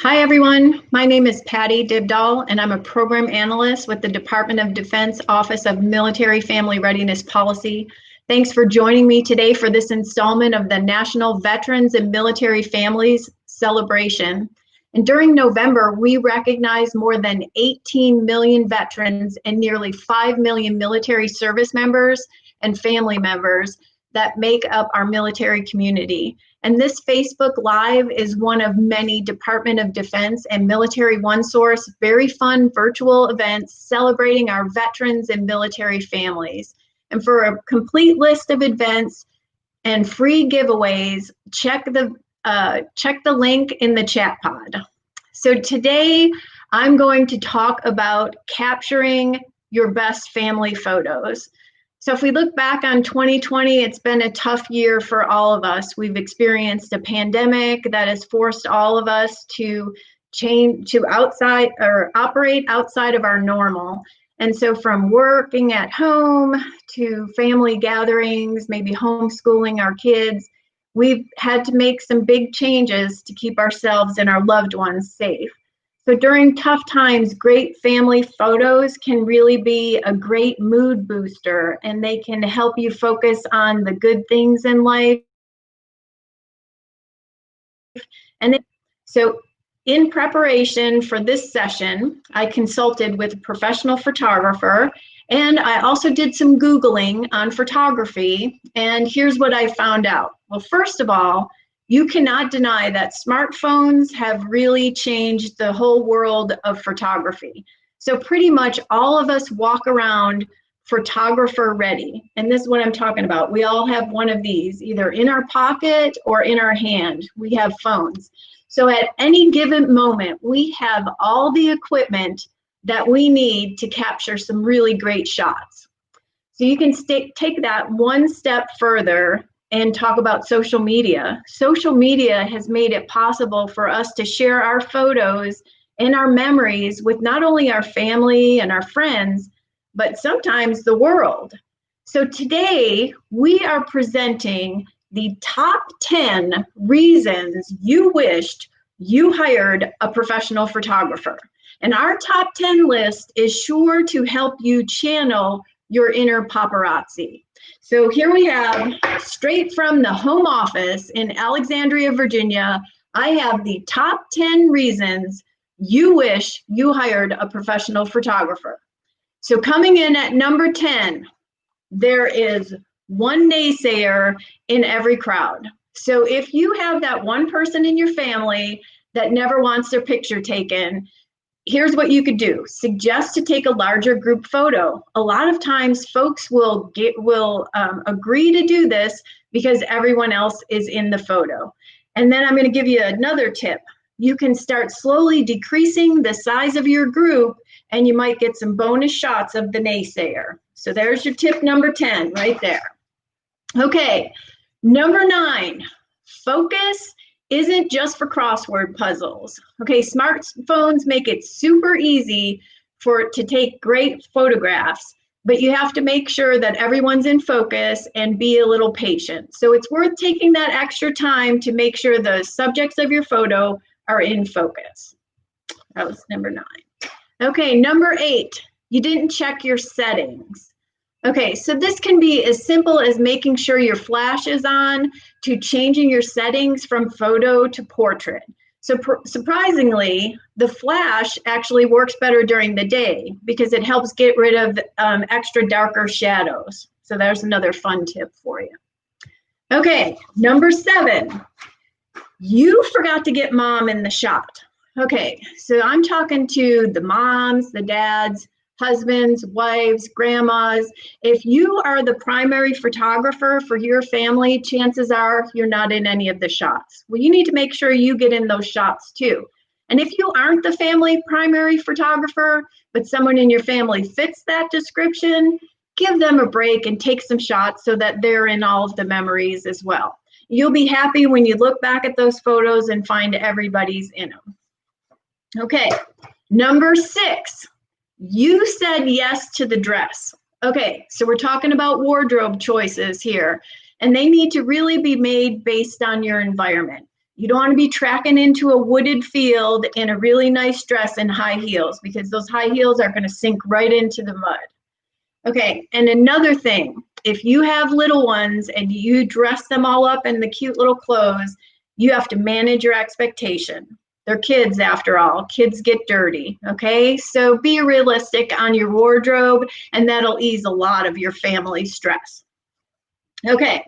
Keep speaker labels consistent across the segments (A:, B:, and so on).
A: Hi everyone, my name is Patty Dibdahl and I'm a program analyst with the Department of Defense Office of Military Family Readiness Policy. Thanks for joining me today for this installment of the National Veterans and Military Families Celebration. And during November, we recognize more than 18 million veterans and nearly 5 million military service members and family members that make up our military community. And this Facebook Live is one of many Department of Defense and Military OneSource very fun virtual events celebrating our veterans and military families. And for a complete list of events and free giveaways, check the link in the chat pod. So today I'm going to talk about capturing your best family photos. So if we look back on 2020, it's been a tough year for all of us. We've experienced a pandemic that has forced all of us to operate outside of our normal. And so from working at home to family gatherings, maybe homeschooling our kids, we've had to make some big changes to keep ourselves and our loved ones safe. So during tough times, great family photos can really be a great mood booster, and they can help you focus on the good things in life. And so in preparation for this session, I consulted with a professional photographer, and I also did some Googling on photography, and here's what I found out. Well, first of all, you cannot deny that smartphones have really changed the whole world of photography. So pretty much all of us walk around photographer ready. And this is what I'm talking about. We all have one of these, either in our pocket or in our hand. We have phones. So at any given moment, we have all the equipment that we need to capture some really great shots. So you can take that one step further and talk about social media. Social media has made it possible for us to share our photos and our memories with not only our family and our friends, but sometimes the world. So today we are presenting the top 10 reasons you wished you hired a professional photographer. And our top 10 list is sure to help you channel your inner paparazzi. So here we have, straight from the home office in Alexandria, Virginia, I have the top 10 reasons you wish you hired a professional photographer. So coming in at number 10, there is one naysayer in every crowd. So if you have that one person in your family that never wants their picture taken, here's what you could do. Suggest to take a larger group photo. A lot of times folks will agree to do this because everyone else is in the photo. And then I'm going to give you another tip. You can start slowly decreasing the size of your group and you might get some bonus shots of the naysayer. So there's your tip number 10 right there. Okay, number 9, focus isn't just for crossword puzzles. Okay, smartphones make it super easy to take great photographs, but you have to make sure that everyone's in focus and be a little patient. So it's worth taking that extra time to make sure the subjects of your photo are in focus. That was number 9. Okay, number 8, you didn't check your settings. Okay, so this can be as simple as making sure your flash is on to changing your settings from photo to portrait. So surprisingly, the flash actually works better during the day because it helps get rid of extra darker shadows. So there's another fun tip for you. Okay, number 7, you forgot to get mom in the shot. Okay, so I'm talking to the moms, the dads, husbands, wives, grandmas. If you are the primary photographer for your family, chances are you're not in any of the shots. Well, you need to make sure you get in those shots too. And if you aren't the family primary photographer, but someone in your family fits that description, give them a break and take some shots so that they're in all of the memories as well. You'll be happy when you look back at those photos and find everybody's in them. Okay, number 6. You said yes to the dress. Okay, so we're talking about wardrobe choices here, and they need to really be made based on your environment. You don't want to be tracking into a wooded field in a really nice dress and high heels, because those high heels are going to sink right into the mud. Okay, and another thing, if you have little ones and you dress them all up in the cute little clothes, you have to manage your expectation. They're kids after all. Kids get dirty, okay? So be realistic on your wardrobe, and that'll ease a lot of your family stress. Okay,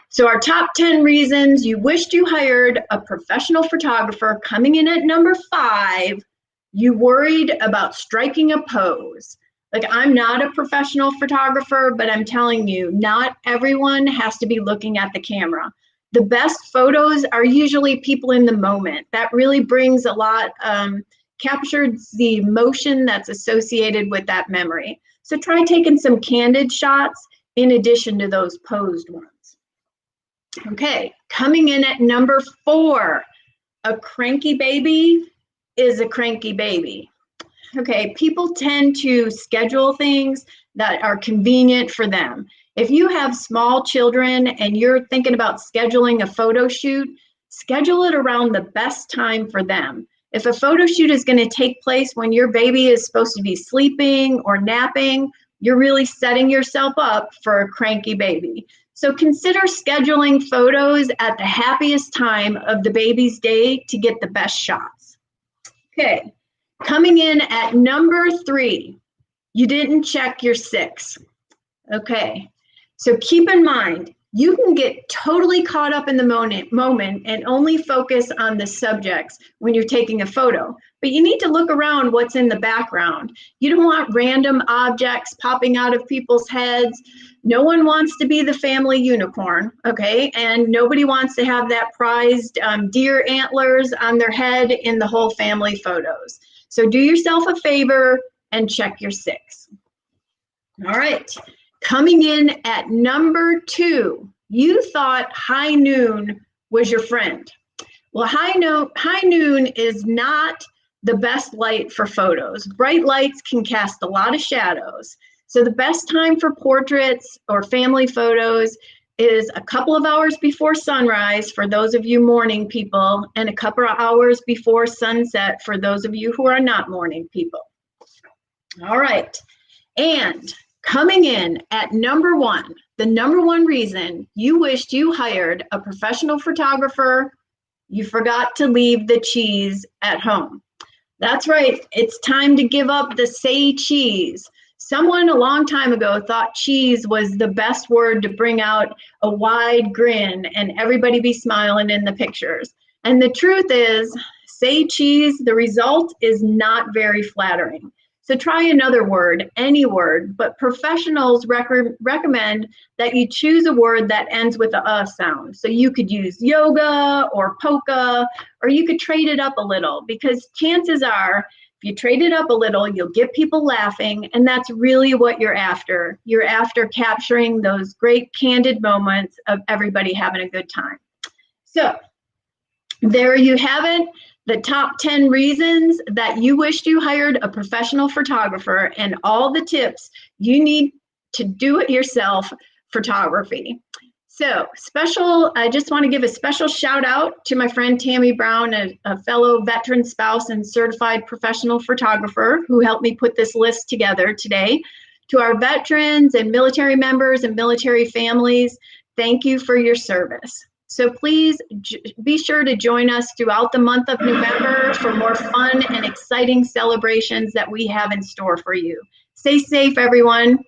A: so our top 10 reasons you wished you hired a professional photographer. Coming in at number 5, you worried about striking a pose. Like, I'm not a professional photographer, but I'm telling you, not everyone has to be looking at the camera. The best photos are usually people in the moment. That really brings a lot, captures the emotion that's associated with that memory. So try taking some candid shots in addition to those posed ones. Okay, coming in at number 4, a cranky baby is a cranky baby. Okay, people tend to schedule things that are convenient for them. If you have small children and you're thinking about scheduling a photo shoot, schedule it around the best time for them. If a photo shoot is going to take place when your baby is supposed to be sleeping or napping, you're really setting yourself up for a cranky baby. So consider scheduling photos at the happiest time of the baby's day to get the best shots. Okay, coming in at number 3, you didn't check your 6. Okay, so keep in mind, you can get totally caught up in the moment and only focus on the subjects when you're taking a photo. But you need to look around what's in the background. You don't want random objects popping out of people's heads. No one wants to be the family unicorn, okay? And nobody wants to have that prized deer antlers on their head in the whole family photos. So do yourself a favor and check your 6. All right. Coming in at number 2, you thought high noon was your friend. Well, high noon is not the best light for photos. Bright lights can cast a lot of shadows. So the best time for portraits or family photos is a couple of hours before sunrise for those of you morning people, and a couple of hours before sunset for those of you who are not morning people. All right. And coming in at number 1, the number 1 reason you wished you hired a professional photographer, you forgot to leave the cheese at home. That's right, it's time to give up the say cheese. Someone a long time ago thought cheese was the best word to bring out a wide grin and everybody be smiling in the pictures. And the truth is, say cheese, the result is not very flattering. So try another word, any word, but professionals recommend that you choose a word that ends with a sound. So you could use yoga or polka, or you could trade it up a little, because chances are, if you trade it up a little, you'll get people laughing, and that's really what you're after. You're after capturing those great candid moments of everybody having a good time. So there you have it. The top 10 reasons that you wished you hired a professional photographer, and all the tips you need to do it yourself photography. So I just want to give a special shout out to my friend Tammy Brown, a fellow veteran spouse and certified professional photographer who helped me put this list together today. To our veterans and military members and military families, thank you for your service. So please be sure to join us throughout the month of November for more fun and exciting celebrations that we have in store for you. Stay safe, everyone.